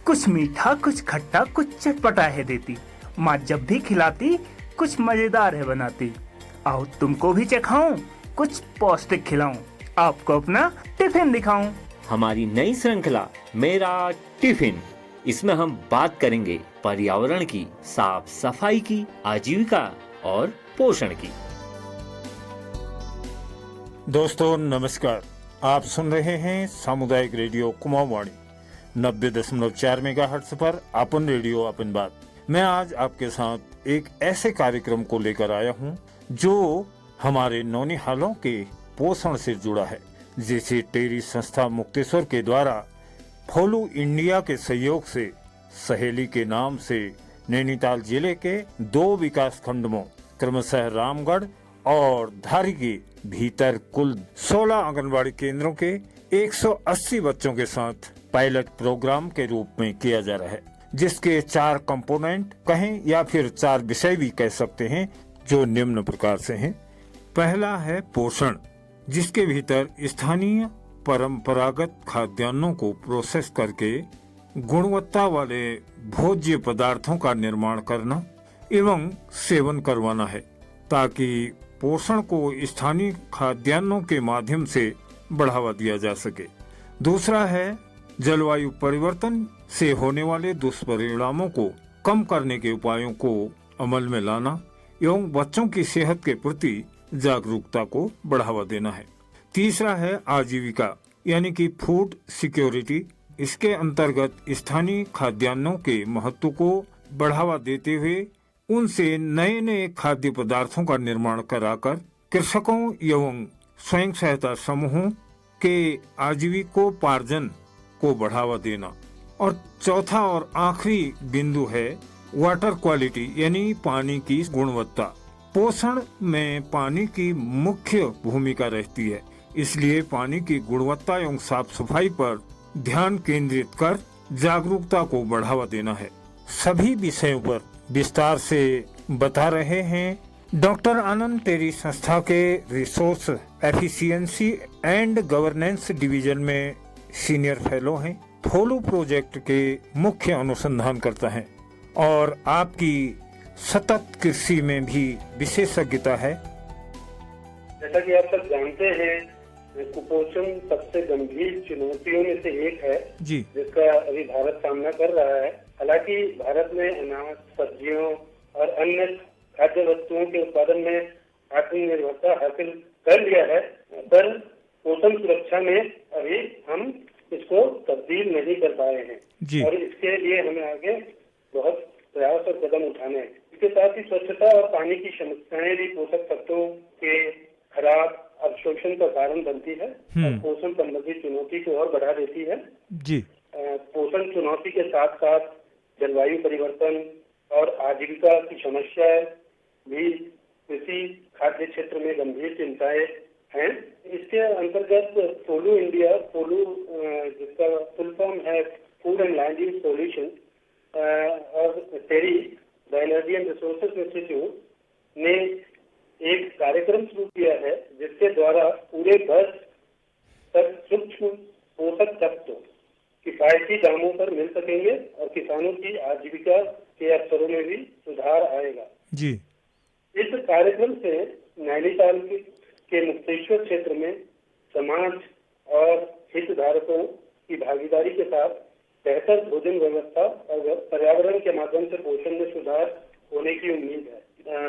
कुछ मीठा, कुछ खट्टा, कुछ चटपटा है देती। माँ जब भी खिलाती कुछ मजेदार है बनाती। आओ तुमको भी चखाऊं, कुछ पौष्टिक खिलाऊं, आपको अपना टिफिन दिखाऊं। हमारी नई श्रृंखला मेरा टिफिन, इसमें हम बात करेंगे पर्यावरण की, साफ सफाई की, आजीविका और पोषण की। दोस्तों नमस्कार, आप सुन रहे हैं सामुदायिक रेडियो कुमाऊवाणी 90.4 मेगाहर्ट्ज पर अपन रेडियो अपन बात। मैं आज आपके साथ एक ऐसे कार्यक्रम को लेकर आया हूं जो हमारे नौनिहालों के पोषण से जुड़ा है। जैसे टेरी संस्था मुक्तेश्वर के द्वारा फोलू इंडिया के सहयोग से सहेली के नाम से नैनीताल जिले के 2 विकास खंडों क्रमशः रामगढ़ और धारी के भीतर कुल 16 आंगनबाड़ी केंद्रों के 180 बच्चों के साथ पायलट प्रोग्राम के रूप में किया जा रहा है, जिसके 4 कंपोनेंट कहें या फिर 4 विषय भी कह सकते हैं, जो निम्न प्रकार से हैं। पहला है पोषण, जिसके भीतर स्थानीय परंपरागत खाद्यान्नों को प्रोसेस करके गुणवत्ता वाले भोज्य पदार्थों का निर्माण करना एवं सेवन करवाना है, ताकि पोषण को स्थानीय खाद्यान्नों के माध्यम से बढ़ावा दिया जा सके। दूसरा है जलवायु परिवर्तन से होने वाले दुष्परिणामों को कम करने के उपायों को अमल में लाना एवं बच्चों की सेहत के प्रति जागरूकता को बढ़ावा देना है। तीसरा है आजीविका यानी कि फूड सिक्योरिटी। इसके अंतर्गत स्थानीय खाद्यान्नों के महत्व को बढ़ावा देते हुए उनसे नए नए खाद्य पदार्थों का निर्माण कराकर कृषकों एवं स्वयं सहायता समूहों के आजीविकोपार्जन को बढ़ावा देना। और चौथा और आखिरी बिंदु है वाटर क्वालिटी यानी पानी की गुणवत्ता। पोषण में पानी की मुख्य भूमिका रहती है, इसलिए पानी की गुणवत्ता एवं साफ सफाई पर ध्यान केंद्रित कर जागरूकता को बढ़ावा देना है। सभी विषयों पर विस्तार से बता रहे हैं डॉक्टर आनंद टेरी संस्था के resource efficiency and governance division में सीनियर फेलो हैं, फोलू प्रोजेक्ट के मुख्य अनुसंधानकर्ता हैं और आपकी सतत कृषि में भी विशेषज्ञता है। जैसा कि आप सब जानते हैं, कुपोषण सबसे गंभीर चुनौतियों में से एक है जी, जिसका अभी भारत सामना कर रहा है। हालांकि भारत ने अनाज, सब्जियों और अन्य खाद्य वस्तुओं के उत्पादन में आत्मनिर्भरता हासिल कर लिया है, पर पोषण सुरक्षा में अभी हम इसको तब्दील नहीं कर पाए हैं जी। और इसके लिए हमें आगे बहुत प्रयास और कदम उठाने हैं। इसके साथ ही स्वच्छता और पानी की समस्याएं भी पोषक तत्वों के खराब अवशोषण का कारण बनती है और पोषण संबंधी चुनौती को और बढ़ा देती है जी। पोषण चुनौती के साथ साथ जलवायु परिवर्तन और आजीविका की समस्याएं भी कृषि खाद्य क्षेत्र में गंभीर चिंताएं हैं। इसके अंतर्गत फोलू इंडिया, फोलू जिसका फुल फॉर्म है food and land use solution और TERI the energy and resources institute ने एक कार्यक्रम शुरू किया है, जिसके द्वारा पूरे वर्ष तक सूक्ष्म पोषक तत्व किफायती दामों पर मिल सकेंगे और किसानों की आजीविका के अवसरों में भी सुधार आएगा जी। इस कार्यक्रम से नैनीताल के मुक्तेश्वर क्षेत्र में समाज और हितधारकों की भागीदारी के साथ बेहतर भोजन व्यवस्था और पर्यावरण के माध्यम से पोषण में सुधार होने की उम्मीद है।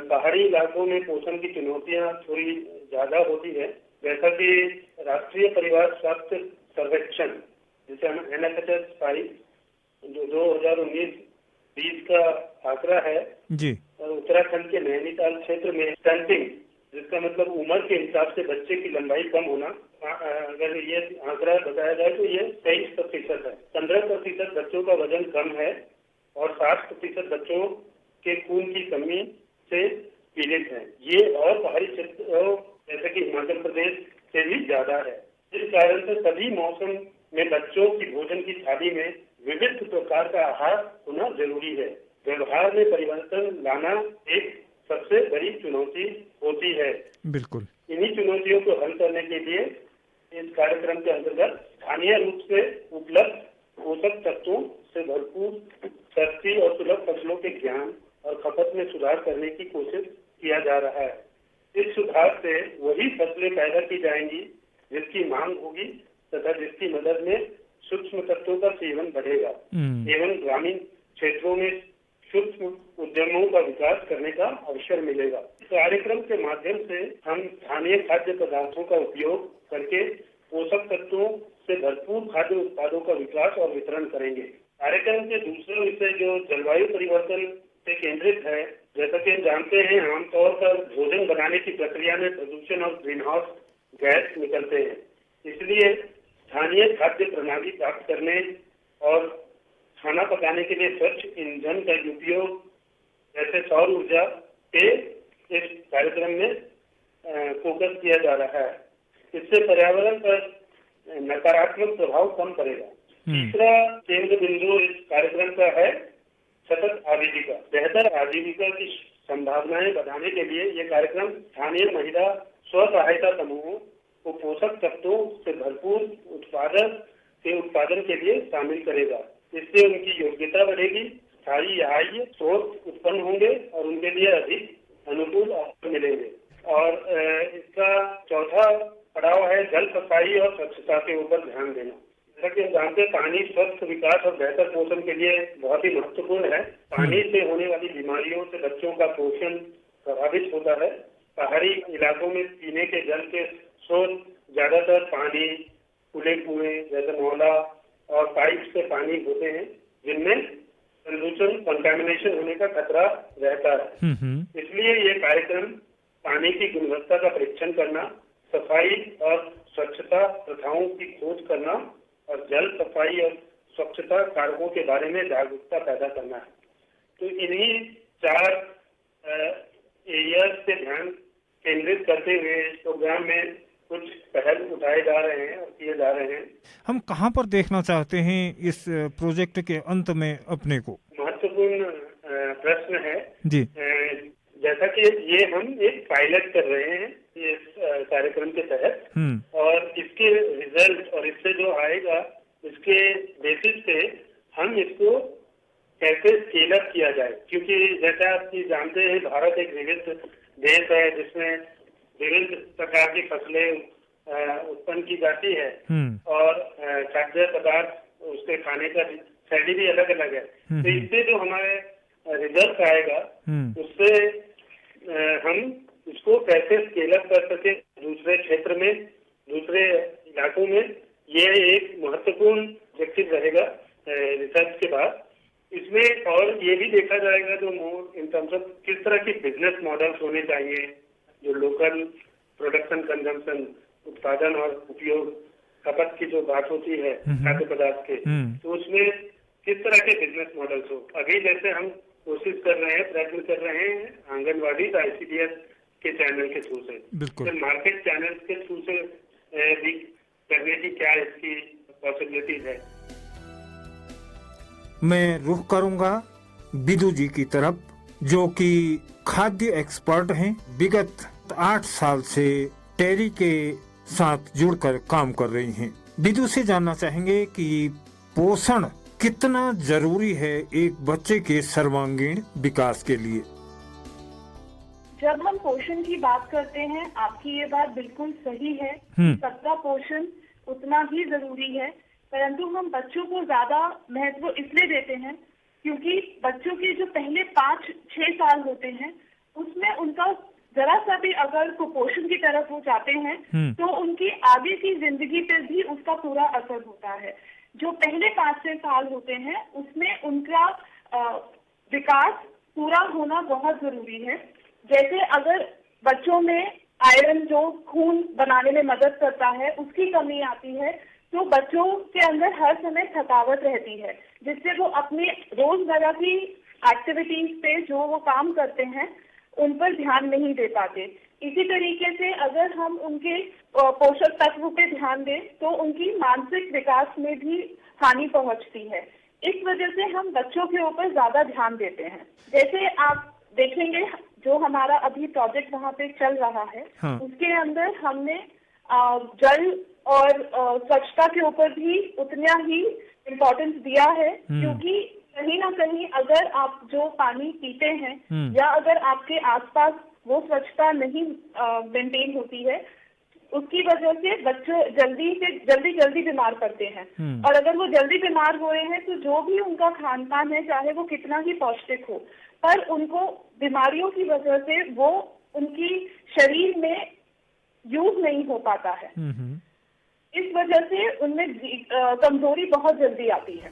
पहाड़ी इलाकों में पोषण की चुनौतियां थोड़ी ज्यादा होती है, जैसा कि राष्ट्रीय परिवार स्वास्थ्य सर्वेक्षण जिसे हम NFHS 5 जो 2019-20 का आंकड़ा है जी। उत्तराखंड के नैनीताल क्षेत्र में स्टंटिंग, जिसका मतलब उम्र के हिसाब से बच्चे की लंबाई कम होना, अगर ये आंकड़ा बताया जाए तो ये 23% है। 15% बच्चों का वजन कम है और 60% बच्चों के खून की कमी से पीड़ित हैं। ये और पहाड़ी क्षेत्रों जैसे कि हिमाचल प्रदेश से भी ज्यादा है। इस कारण से सभी मौसम में बच्चों की भोजन की थाली में विविध प्रकार का आहार होना जरूरी है। व्यवहार में परिवर्तन लाना एक सबसे बड़ी चुनौती होती है। बिल्कुल। इन्हीं चुनौतियों को हल करने के लिए इस कार्यक्रम के अंतर्गत स्थानीय रूप से उपलब्ध पोषक तत्वों से भरपूर सस्ती और सुलभ फसलों के ज्ञान और खपत में सुधार करने की कोशिश किया जा रहा है। इस सुधार से वही फसलें पैदा की जाएंगी जिसकी मांग होगी तथा जिसकी मदद में सूक्ष्म तत्वों का सेवन बढ़ेगा एवं ग्रामीण क्षेत्रों में सूक्ष्म उद्यमों का विकास करने का अवसर मिलेगा। इस कार्यक्रम के माध्यम से हम स्थानीय खाद्य पदार्थों का उपयोग करके पोषक तत्वों से भरपूर खाद्य उत्पादों का विकास और वितरण करेंगे। कार्यक्रम के दूसरा विषय जो जलवायु परिवर्तन से केंद्रित है, जैसा कि हम जानते हैं आमतौर पर भोजन बनाने की प्रक्रिया में प्रदूषण और ग्रीन हाउस गैस निकलते हैं। इसलिए स्थानीय खाद्य प्रणाली प्राप्त करने और खाना पकाने के लिए स्वच्छ ईंधन का उपयोग जैसे सौर ऊर्जा पे इस कार्यक्रम में फोकस किया जा रहा है। इससे पर्यावरण पर नकारात्मक प्रभाव कम पड़ेगा। तीसरा केंद्र बिंदु इस कार्यक्रम का है सतत आजीविका। बेहतर आजीविका की संभावनाएं बढ़ाने के लिए ये कार्यक्रम स्थानीय महिला स्व सहायता समूहों को पोषक तत्वों से भरपूर उत्पादन के लिए शामिल करेगा। इससे उनकी योग्यता बढ़ेगी, स्थायी आय स्रोत उत्पन्न होंगे और उनके लिए अधिक अनुकूल अवसर मिलेंगे। और इसका चौथा पड़ाव है जल सफाई और स्वच्छता के ऊपर ध्यान देना। जैसा कि हम जानते हैं पानी स्वस्थ विकास और बेहतर पोषण के लिए बहुत ही महत्वपूर्ण है। पानी से होने वाली बीमारियों से बच्चों का पोषण प्रभावित होता है। पहाड़ी इलाकों में पीने के जल के स्रोत ज्यादातर पानी, खुले कुएं जैसे मोहला और पाइप से पानी होते हैं जिनमें प्रदूषण कंटामिनेशन होने का खतरा रहता है। इसलिए ये कार्यक्रम पानी की गुणवत्ता का परीक्षण करना, सफाई और स्वच्छता प्रथाओं की खोज करना और जल सफाई और स्वच्छता कारकों के बारे में जागरूकता पैदा करना है। तो इन्हीं 4 एरियाज पे ध्यान केंद्रित करते हुए इस प्रोग्राम में कुछ पहल उठाए जा रहे हैं और किए जा रहे हैं। हम कहाँ पर देखना चाहते हैं इस प्रोजेक्ट के अंत में अपने को? महत्वपूर्ण प्रश्न है जी। जैसा कि ये हम एक पायलट कर रहे हैं इस कार्यक्रम के तहत और इसके रिजल्ट और इससे जो आएगा इसके बेसिस पे हम इसको कैसे स्केल अप किया जाए, क्योंकि जैसा आप जानते हैं भारत एक विविध देश है जिसमें विभिन्न प्रकार की फसलें उत्पन्न की जाती है और खाद्य पदार्थ उसके खाने का शैली भी अलग अलग है। तो इससे जो हमारे रिजल्ट आएगा उससे हम इसको कैसे स्केल अप कर सके दूसरे क्षेत्र में, दूसरे इलाकों में, ये एक महत्वपूर्ण ऑब्जेक्टिव रहेगा रिसर्च के बाद। इसमें और ये भी देखा जाएगा जो मोर इन टर्म्स ऑफ किस तरह की बिजनेस मॉडल्स होने चाहिए, जो लोकल प्रोडक्शन कंजम्पशन उत्पादन और उपयोग खपत की जो बात होती है खाद्य पदार्थ के, तो उसमें किस तरह के बिजनेस मॉडल्स हो। अभी जैसे हम कोशिश कर रहे हैं, प्रयत्न कर रहे हैं आंगनबाड़ी ICDS के चैनल के थ्रू से, तो मार्केट चैनल के थ्रू से भी करने की क्या इसकी पॉसिबिलिटीज है। मैं रुख करूंगा बिदु जी की तरफ, जो कि खाद्य एक्सपर्ट हैं। विगत 8 साल से टेरी के साथ जुड़कर काम कर रही हैं। बिदु से जानना चाहेंगे कि पोषण कितना जरूरी है एक बच्चे के सर्वांगीण विकास के लिए। जब हम पोषण की बात करते हैं, आपकी ये बात बिल्कुल सही है, सबका पोषण उतना ही जरूरी है, परंतु हम बच्चों को ज्यादा महत्व इसलिए देते हैं क्योंकि बच्चों के जो पहले 5-6 साल होते हैं उसमें उनका जरा सा भी अगर कुपोषण की तरफ वो जाते हैं तो उनकी आगे की जिंदगी पर भी उसका पूरा असर होता है। जो पहले 5-6 साल होते हैं उसमें उनका विकास पूरा होना बहुत जरूरी है। जैसे अगर बच्चों में आयरन जो खून बनाने में मदद करता है उसकी कमी आती है तो बच्चों के अंदर हर समय थकावट रहती है, जिससे वो अपने रोजमर्रा की एक्टिविटीज पे जो वो काम करते हैं उन पर ध्यान नहीं दे पाते। इसी तरीके से अगर हम उनके पोषक तत्व पे ध्यान दें तो उनकी मानसिक विकास में भी हानि पहुंचती है। इस वजह से हम बच्चों के ऊपर ज्यादा ध्यान देते हैं। जैसे आप देखेंगे जो हमारा अभी प्रोजेक्ट वहाँ पे चल रहा है, उसके अंदर हमने जल और स्वच्छता के ऊपर भी उतना ही इम्पोर्टेंस दिया है, क्योंकि कहीं ना कहीं अगर आप जो पानी पीते हैं या अगर आपके आसपास वो स्वच्छता नहीं मेंटेन होती है, उसकी वजह से बच्चे जल्दी बीमार पड़ते हैं। और अगर वो जल्दी बीमार हो रहे हैं तो जो भी उनका खान पान है, चाहे वो कितना ही पौष्टिक हो, पर उनको बीमारियों की वजह से वो उनकी शरीर में यूज नहीं हो पाता है। इस वजह से उनमें कमजोरी बहुत जल्दी आती है।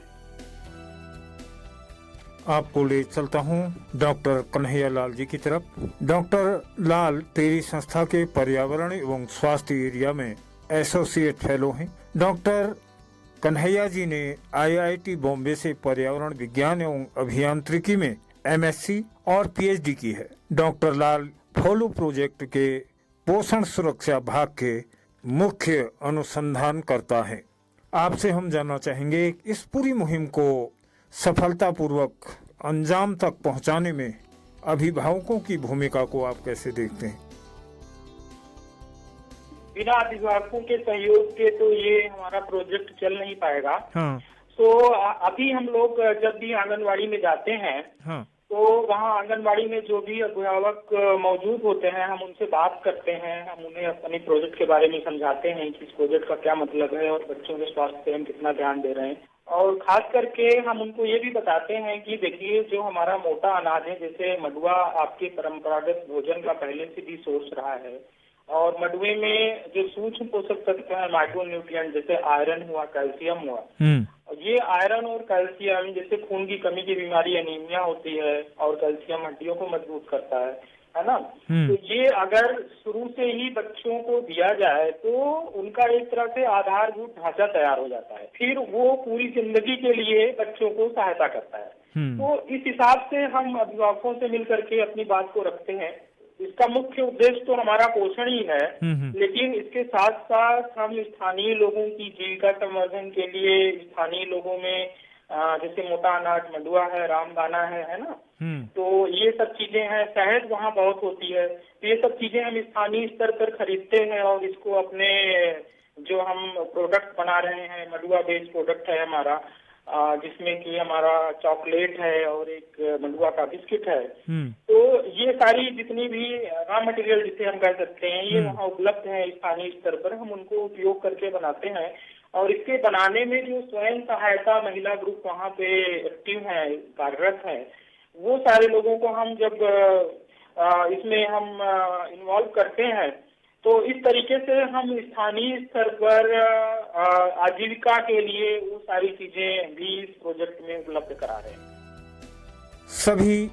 आपको ले चलता हूँ डॉक्टर कन्हैया लाल जी की तरफ। डॉक्टर लाल टेरी संस्था के पर्यावरण एवं स्वास्थ्य एरिया में एसोसिएट फेलो हैं। डॉक्टर कन्हैया जी ने IIT बॉम्बे से पर्यावरण विज्ञान एवं अभियांत्रिकी में MSc और PhD की है। डॉक्टर लाल फोलो प्रोजेक्ट के पोषण सुरक्षा भाग के मुख्य अनुसंधानकर्ता हैं। आपसे हम जानना चाहेंगे इस पूरी मुहिम को सफलतापूर्वक अंजाम तक पहुंचाने में अभिभावकों की भूमिका को आप कैसे देखते हैं? बिना अभिभावकों के सहयोग के तो ये हमारा प्रोजेक्ट चल नहीं पाएगा। हाँ। तो अभी हम लोग जब भी आंगनवाड़ी में जाते हैं, हाँ। तो वहाँ आंगनवाड़ी में जो भी अभिभावक मौजूद होते हैं, हम उनसे बात करते हैं, हम उन्हें अपने प्रोजेक्ट के बारे में समझाते हैं कि इस प्रोजेक्ट का क्या मतलब है और बच्चों के स्वास्थ्य पे हम कितना ध्यान दे रहे हैं। और खास करके हम उनको ये भी बताते हैं कि देखिए, जो हमारा मोटा अनाज है, जैसे मडुआ आपके परंपरागत भोजन का पहले से भी सोर्स रहा है, और मडुए में जो सूक्ष्म पोषक तत्व है, माइक्रो न्यूट्रिएंट, जैसे आयरन हुआ, कैल्शियम हुआ, ये आयरन और कैल्शियम, जैसे खून की कमी की बीमारी एनीमिया होती है, और कैल्शियम हड्डियों को मजबूत करता है ना। तो ये अगर शुरू से ही बच्चों को दिया जाए तो उनका एक तरह से आधारभूत ढांचा तैयार हो जाता है, फिर वो पूरी जिंदगी के लिए बच्चों को सहायता करता है। तो इस हिसाब से हम अभिभावकों से मिलकर के अपनी बात को रखते हैं। इसका मुख्य उद्देश्य तो हमारा पोषण ही है, लेकिन इसके साथ साथ हम स्थानीय लोगों की जीविका संवर्धन के लिए स्थानीय लोगों में जैसे मोटा अनाज मडुआ है, रामदाना है ना, तो ये सब चीजें हैं। शहद वहाँ बहुत होती है, तो ये सब चीजें हम स्थानीय स्तर पर खरीदते हैं और इसको अपने जो हम प्रोडक्ट बना रहे हैं, मडुआ बेस्ड प्रोडक्ट है हमारा, जिसमें कि हमारा चॉकलेट है और एक मडुआ का बिस्किट है। तो ये सारी जितनी भी रॉ मटेरियल जिसे हम कह सकते हैं, ये वहाँ उपलब्ध है स्थानीय स्तर पर। हम उनको उपयोग करके बनाते हैं, और इसके बनाने में जो स्वयं सहायता महिला ग्रुप वहाँ पे एक्टिव है, कार्यरत है, वो सारे लोगों को हम जब इसमें हम इन्वॉल्व करते हैं, तो इस तरीके से हम स्थानीय स्तर पर आजीविका के लिए वो सारी चीजें भी इस प्रोजेक्ट में उपलब्ध करा रहे हैं। सभी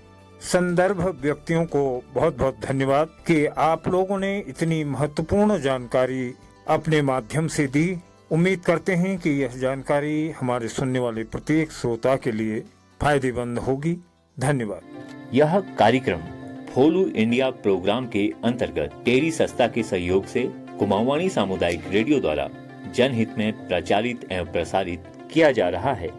संदर्भ व्यक्तियों को बहुत बहुत धन्यवाद कि आप लोगों ने इतनी महत्वपूर्ण जानकारी अपने माध्यम से दी। उम्मीद करते हैं कि यह जानकारी हमारे सुनने वाले प्रत्येक श्रोता के लिए फायदेमंद होगी। धन्यवाद। यह कार्यक्रम फोलो इंडिया प्रोग्राम के अंतर्गत टेरी संस्था के सहयोग से कुमाऊवाणी सामुदायिक रेडियो द्वारा जनहित में प्रचारित एवं प्रसारित किया जा रहा है।